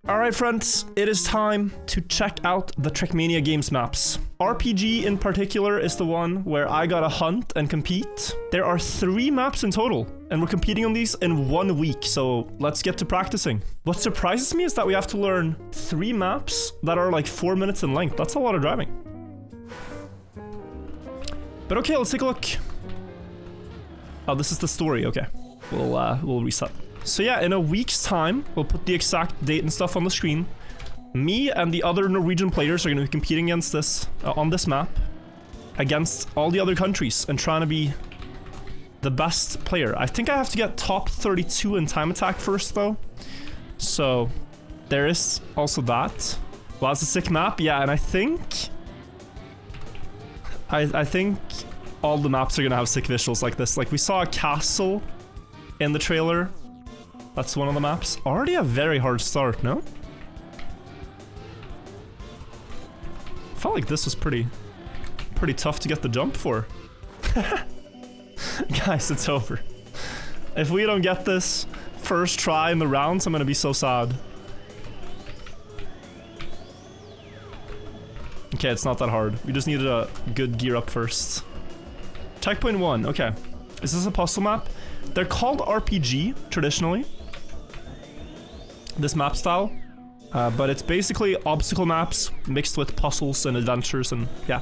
Alright friends, it is time to check out the Trackmania games maps. RPG in particular is the one where I gotta hunt and compete. There are 3 maps in total, and we're competing on these in 1 week, so let's get to practicing. What surprises me is that we have to learn 3 maps that are like 4 minutes in length. That's a lot of driving. But okay, let's take a look. Oh, this is the story, okay. We'll reset. So yeah, in a week's time, we'll put the exact date and stuff on the screen. Me and the other Norwegian players are going to be competing against this, on this map, against all the other countries and trying to be the best player. I think I have to get top 32 in time attack first though. So there is also that. Well, it's a sick map, yeah, and I think all the maps are going to have sick visuals like this. Like we saw a castle in the trailer. That's one of the maps. Already a very hard start, no? Felt like this was pretty tough to get the jump for. Guys, it's over. If we don't get this first try in the rounds, I'm gonna be so sad. Okay, it's not that hard. We just needed a good gear up first. Checkpoint 1, okay. Is this a puzzle map? They're called RPG, traditionally. This map style. But it's basically obstacle maps mixed with puzzles and adventures and yeah.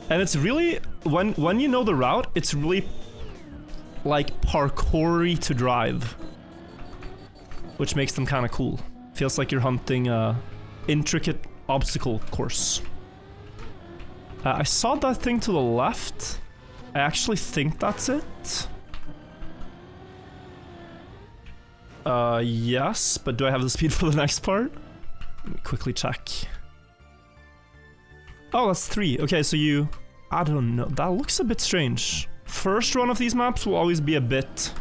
And it's really, when you know the route, it's really like parkour-y to drive. Which makes them kind of cool. Feels like you're hunting a intricate obstacle course. I saw that thing to the left. I actually think that's it. Yes, but do I have the speed for the next part? Let me quickly check. Oh, that's 3. Okay, so you... I don't know. That looks a bit strange. First run of these maps will always be a bit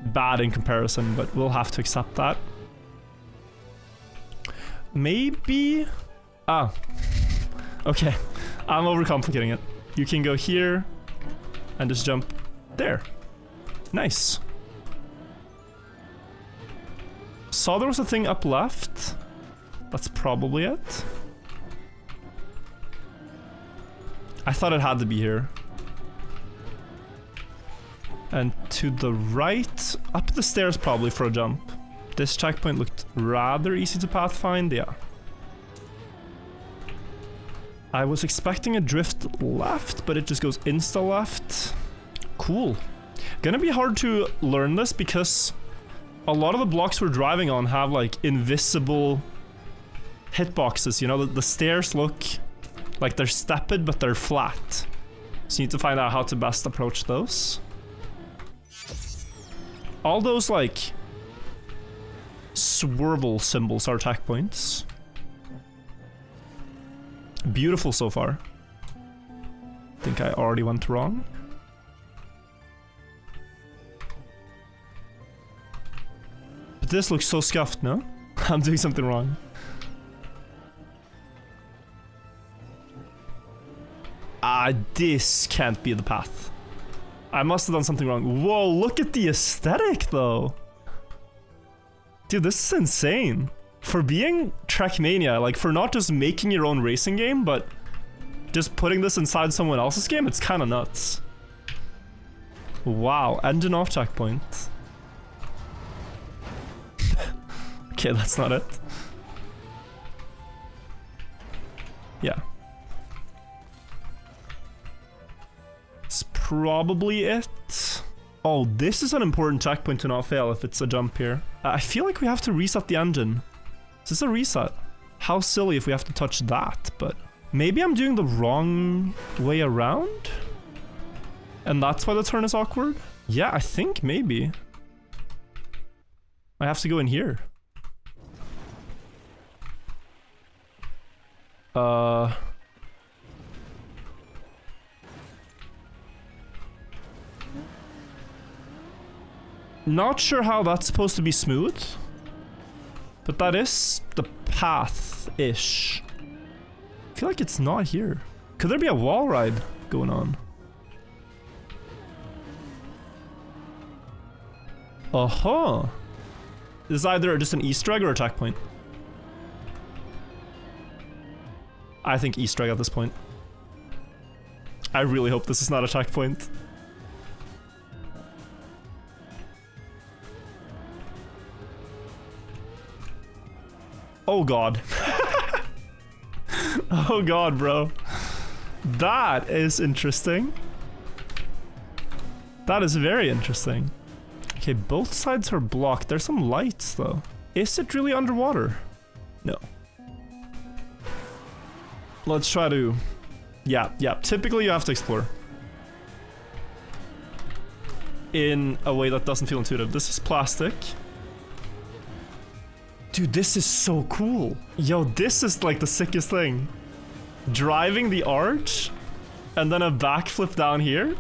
bad in comparison, but we'll have to accept that. Maybe... Ah. Okay. I'm overcomplicating it. You can go here and just jump there. Nice. Saw there was a thing up left. That's probably it. I thought it had to be here. And to the right, up the stairs probably for a jump. This checkpoint looked rather easy to pathfind, yeah. I was expecting a drift left, but it just goes insta left. Cool. Gonna be hard to learn this because a lot of the blocks we're driving on have like invisible hitboxes, you know, the stairs look like they're stepped but they're flat. So you need to find out how to best approach those. All those like swervel symbols are checkpoints. Beautiful so far. Think I already went wrong. But this looks so scuffed, no? I'm doing something wrong. This can't be the path. I must have done something wrong. Whoa, look at the aesthetic though. Dude, this is insane. For being Trackmania, like for not just making your own racing game, but just putting this inside someone else's game, it's kind of nuts. Wow, engine off checkpoint. Okay, that's not it. Yeah. It's probably it. Oh, this is an important checkpoint to not fail if it's a jump here. I feel like we have to reset the engine. Is this a reset? How silly if we have to touch that, but maybe I'm doing the wrong way around? And that's why the turn is awkward? Yeah, I think maybe. I have to go in here. Not sure how that's supposed to be smooth. But that is the path-ish. I feel like it's not here. Could there be a wall ride going on? Uh-huh. This is either just an Easter egg or a checkpoint. I think Easter egg at this point. I really hope this is not a checkpoint. Oh god. Oh god, bro. That is interesting. That is very interesting. Okay, both sides are blocked. There's some lights though. Is it really underwater? No. Let's try to... Yeah. Typically you have to explore. In a way that doesn't feel intuitive. This is plastic. Dude, this is so cool. Yo, this is like the sickest thing. Driving the arch and then a backflip down here.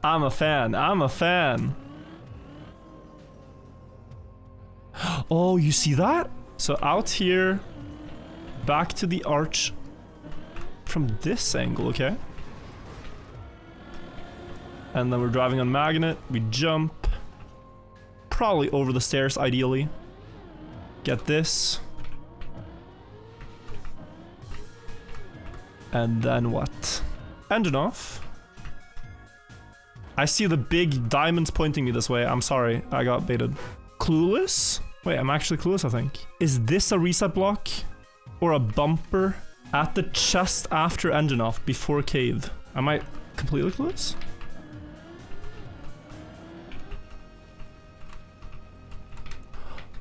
I'm a fan. I'm a fan. Oh, you see that? So out here, back to the arch from this angle, okay? And then we're driving on magnet. We jump. Probably over the stairs, ideally. Get this. And then what? Engine off. I see the big diamonds pointing me this way. I'm sorry, I got baited. Clueless? Wait, I'm actually clueless, I think. Is this a reset block? Or a bumper? At the chest after engine off, before cave. Am I completely clueless?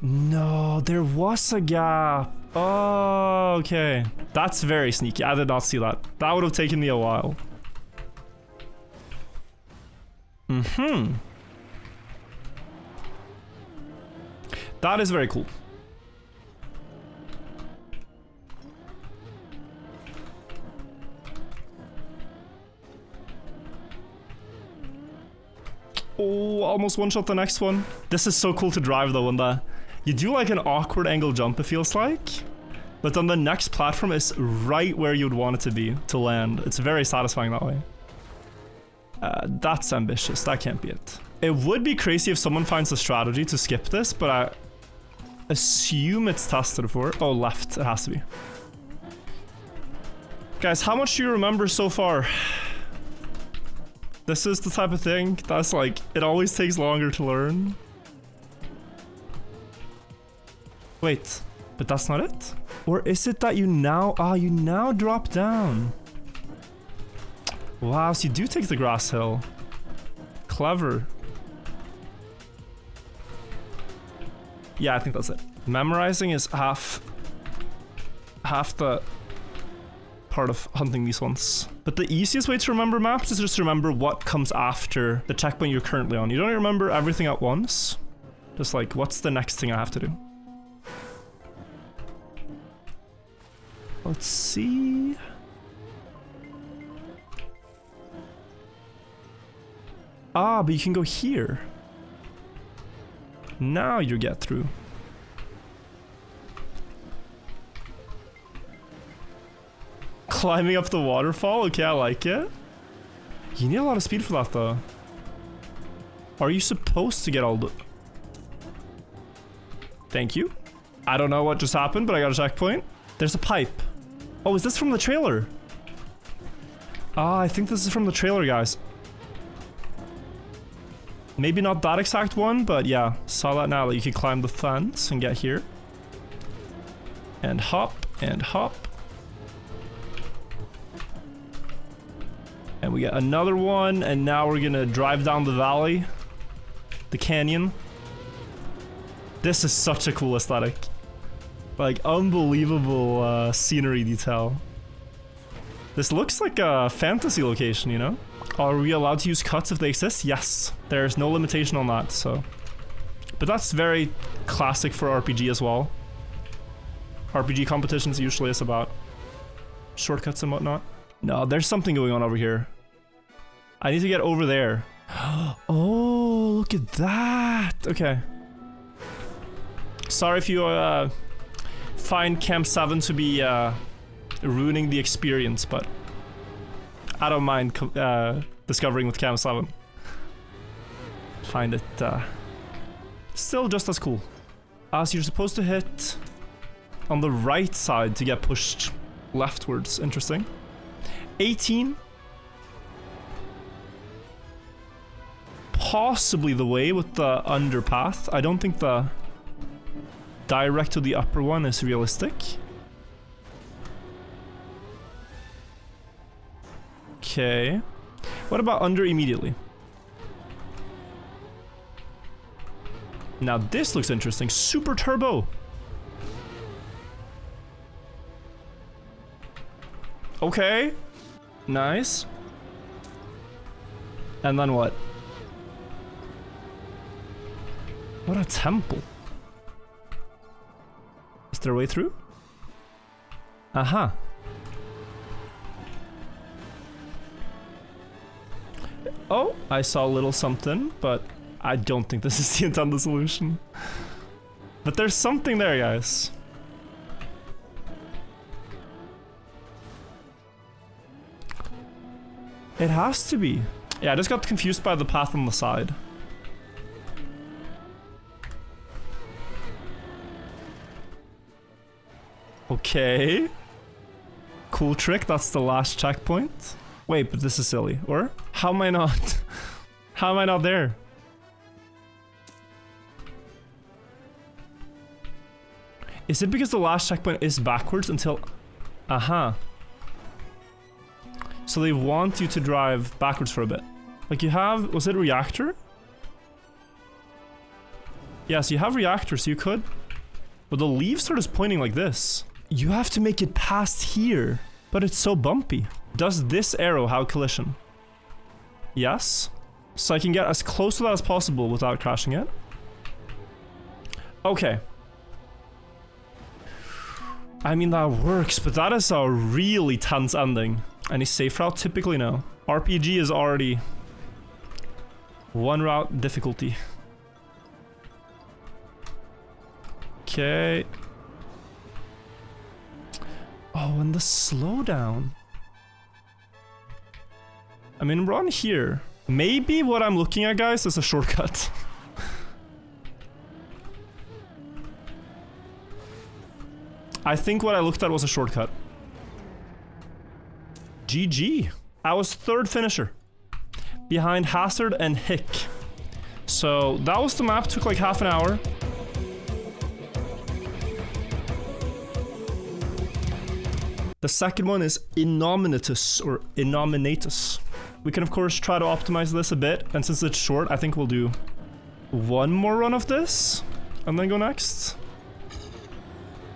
No, there was a gap. Oh, okay. That's very sneaky. I did not see that. That would have taken me a while. Mm-hmm. That is very cool. Oh, almost one-shot the next one. This is so cool to drive though, when you do like an awkward angle jump, it feels like. But then the next platform is right where you'd want it to be to land. It's very satisfying that way. That's ambitious. That can't be it. It would be crazy if someone finds a strategy to skip this, but I assume it's tested for. Oh, left. It has to be. Guys, how much do you remember so far? This is the type of thing that's like, it always takes longer to learn. Wait, but that's not it? Or is it that you now drop down? Wow, so you do take the grass hill. Clever. Yeah, I think that's it. Memorizing is half the part of hunting these ones. But the easiest way to remember maps is just remember what comes after the checkpoint you're currently on. You don't remember everything at once. Just like, what's the next thing I have to do? Let's see. Ah, but you can go here. Now you get through. Climbing up the waterfall? Okay, I like it. You need a lot of speed for that though. Are you supposed to get all the... Thank you. I don't know what just happened, but I got a checkpoint. There's a pipe. Oh, is this from the trailer? Ah, I think this is from the trailer, guys. Maybe not that exact one, but yeah. Saw that now that you can climb the fence and get here. And hop, and hop. And we got another one, and now we're gonna drive down the valley. The canyon. This is such a cool aesthetic. Like, unbelievable scenery detail. This looks like a fantasy location, you know? Are we allowed to use cuts if they exist? Yes. There's no limitation on that, so... But that's very classic for RPG as well. RPG competitions usually is about shortcuts and whatnot. No, there's something going on over here. I need to get over there. Oh, look at that! Okay. Sorry if you find Camp 7 to be ruining the experience, but I don't mind discovering with Camp 7. find it still just as cool. So you're supposed to hit on the right side to get pushed leftwards. Interesting. 18. Possibly the way with the underpath. I don't think the direct to the upper one is realistic. Okay. What about under immediately? Now this looks interesting. Super turbo. Okay. Nice. And then what? What a temple. Is there a way through? Aha. Oh, I saw a little something, but I don't think this is the intended solution. But there's something there, guys. It has to be. Yeah, I just got confused by the path on the side. Okay. Cool trick, that's the last checkpoint. Wait, but this is silly. Or? How am I not? How am I not there? Is it because the last checkpoint is backwards until... Aha. So they want you to drive backwards for a bit. Like you have... Was it reactor? Yeah, so you have reactor, so you could... But the leaves are just pointing like this. You have to make it past here. But it's so bumpy. Does this arrow have collision? Yes. So I can get as close to that as possible without crashing it. Okay. I mean, that works, but that is a really tense ending. Any safe route? Typically no. RPG is already one route difficulty. Okay. Oh, and the slowdown. I mean, we're on here. Maybe what I'm looking at, guys, is a shortcut. I think what I looked at was a shortcut. GG. I was third finisher. Behind Hazard and Hick. So that was the map, took like half an hour. The second one is Innominatus, or Innominatus. We can of course try to optimize this a bit, and since it's short, I think we'll do one more run of this, and then go next.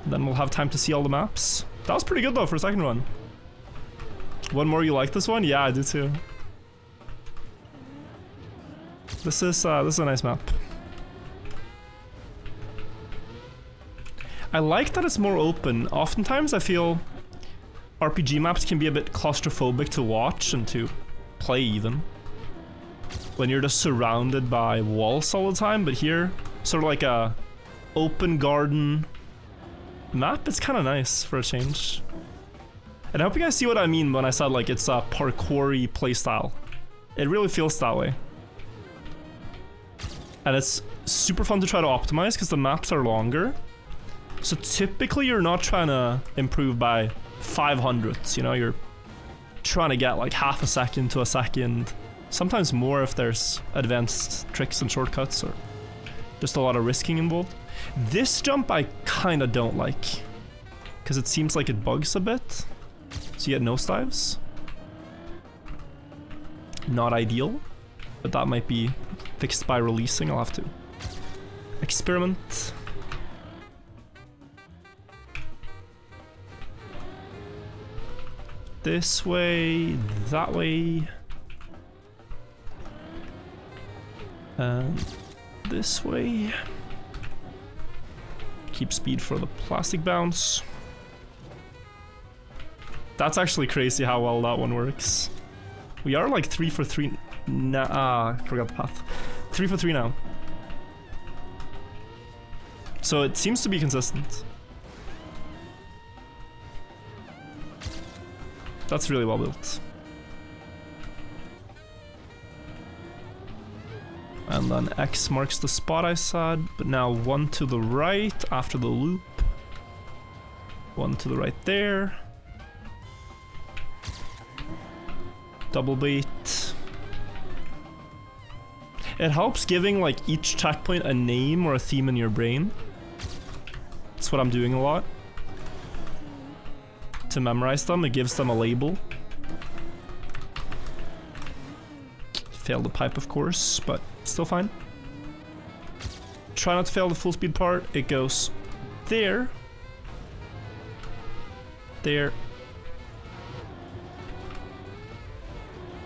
Then we'll have time to see all the maps. That was pretty good though for a second run. One more, you like this one? Yeah, I do too. This is a nice map. I like that it's more open. Oftentimes I feel RPG maps can be a bit claustrophobic to watch and to play even. When you're just surrounded by walls all the time, but here, sort of like a open garden map, it's kind of nice for a change. And I hope you guys see what I mean when I said like it's a parkour-y playstyle. It really feels that way. And it's super fun to try to optimize because the maps are longer. So typically you're not trying to improve by 500ths, you know, you're trying to get like half a second to a second. Sometimes more if there's advanced tricks and shortcuts or just a lot of risking involved. This jump I kind of don't like because it seems like it bugs a bit. So you get nosedives. Not ideal, but that might be fixed by releasing. I'll have to experiment. This way, that way. And this way. Keep speed for the plastic bounce. That's actually crazy how well that one works. We are like 3 for 3 now. Forgot the path. 3 for 3 now. So it seems to be consistent. That's really well built. And And then X marks the spot I said, but now one to the right after the loop. One to the right there. Double bait. It helps giving like each checkpoint a name or a theme in your brain. That's what I'm doing a lot. To memorize them, it gives them a label. Failed the pipe, of course, but still fine. Try not to fail the full speed part. It goes there. There.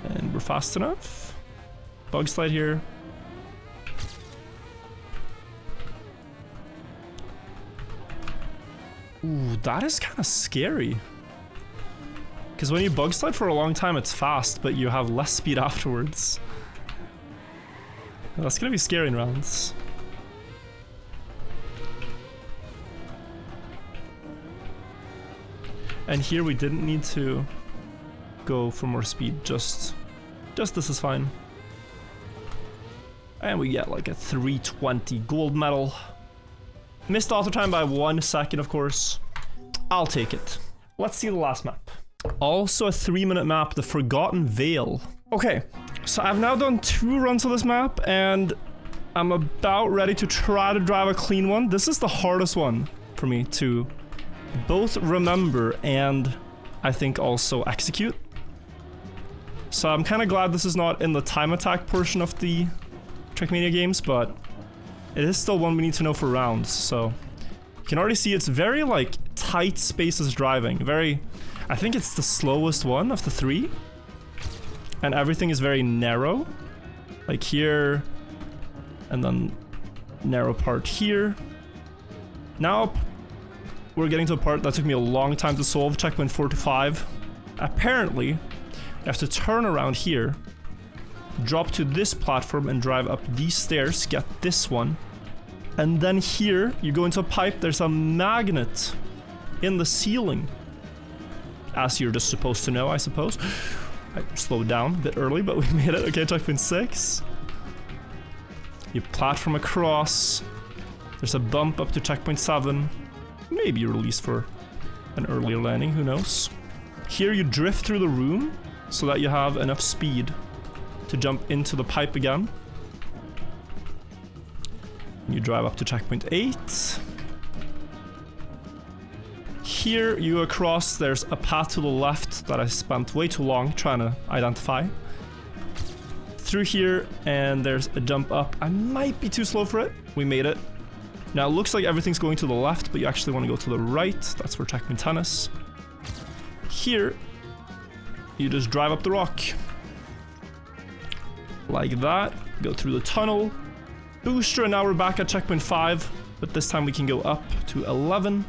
And we're fast enough. Bug slide here. Ooh, that is kind of scary. Because when you bug slide for a long time, it's fast, but you have less speed afterwards. That's gonna be scary in rounds. And here we didn't need to go for more speed, just this is fine. And we get like a 320 gold medal. Missed auto time by 1 second, of course. I'll take it. Let's see the last map. Also a 3-minute map, the Forgotten Vale. Okay, so I've now done 2 runs of this map, and I'm about ready to try to drive a clean one. This is the hardest one for me to both remember and I think also execute. So I'm kind of glad this is not in the time attack portion of the Trackmania games, but it is still one we need to know for rounds. So you can already see it's very like tight spaces driving. I think it's the slowest one of the 3. And everything is very narrow. Like here, and then narrow part here. Now we're getting to a part that took me a long time to solve, checkpoint 4 to 5. Apparently, you have to turn around here, drop to this platform and drive up these stairs, get this one. And then here, you go into a pipe, there's a magnet in the ceiling. As you're just supposed to know, I suppose. I slowed down a bit early, but we made it. Okay, checkpoint 6. You platform across. There's a bump up to checkpoint 7. Maybe you release for an earlier landing, who knows. Here you drift through the room so that you have enough speed to jump into the pipe again. You drive up to checkpoint 8. Here you go across, there's a path to the left that I spent way too long trying to identify. Through here, and there's a jump up. I might be too slow for it. We made it. Now it looks like everything's going to the left, but you actually want to go to the right. That's where checkpoint 10 is. Here, you just drive up the rock. Like that. Go through the tunnel. Booster, and now we're back at checkpoint 5. But this time we can go up to 11.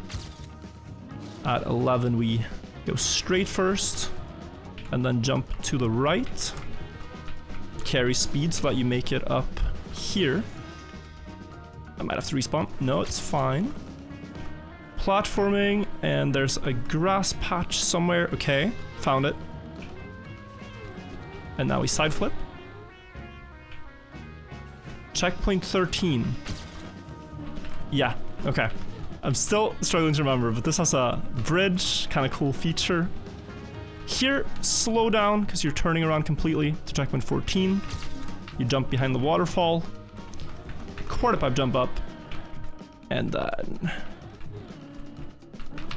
At 11 we go straight first. And then jump to the right. Carry speed so that you make it up here. I might have to respawn. No, it's fine. Platforming, and there's a grass patch somewhere. Okay, found it. And now we side flip. Checkpoint 13. Yeah, okay. I'm still struggling to remember, but this has a bridge, kind of cool feature. Here, slow down, because you're turning around completely to checkpoint 14. You jump behind the waterfall. Quarter pipe jump up. And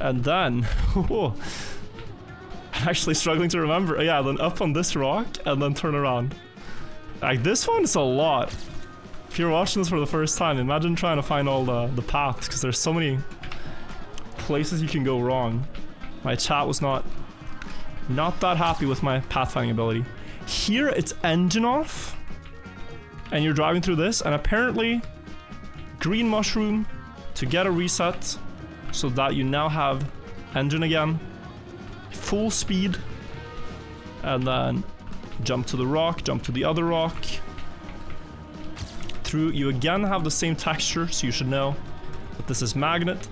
then... oh, I'm actually struggling to remember. Yeah, then up on this rock, and then turn around. Like, this one's a lot. If you're watching this for the first time, imagine trying to find all the paths, because there's so many places you can go wrong. My chat was not that happy with my pathfinding ability. Here, it's engine off, and you're driving through this, and apparently, green mushroom to get a reset, so that you now have engine again, full speed, and then jump to the rock, jump to the other rock. Through, you again have the same texture, so you should know that this is magnet.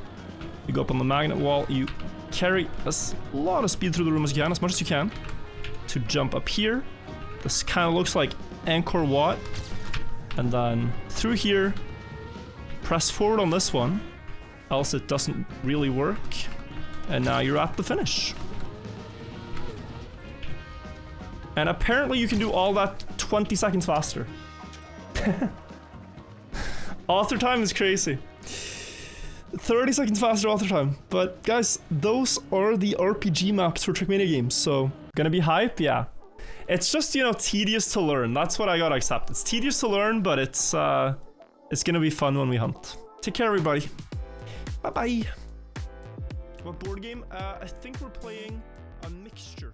You go up on the magnet wall, you carry a lot of speed through the room as you can, as much as you can, to jump up here. This kind of looks like Angkor Wat. And then through here, press forward on this one, else it doesn't really work. And now you're at the finish. And apparently you can do all that 20 seconds faster. Author time is crazy. 30 seconds faster author time. But guys, those are the RPG maps for Trackmania games, so gonna be hype, yeah. It's just, you know, tedious to learn. That's what I gotta accept. It's tedious to learn, but it's gonna be fun when we hunt. Take care, everybody. Bye-bye. What board game? I think we're playing a mixture.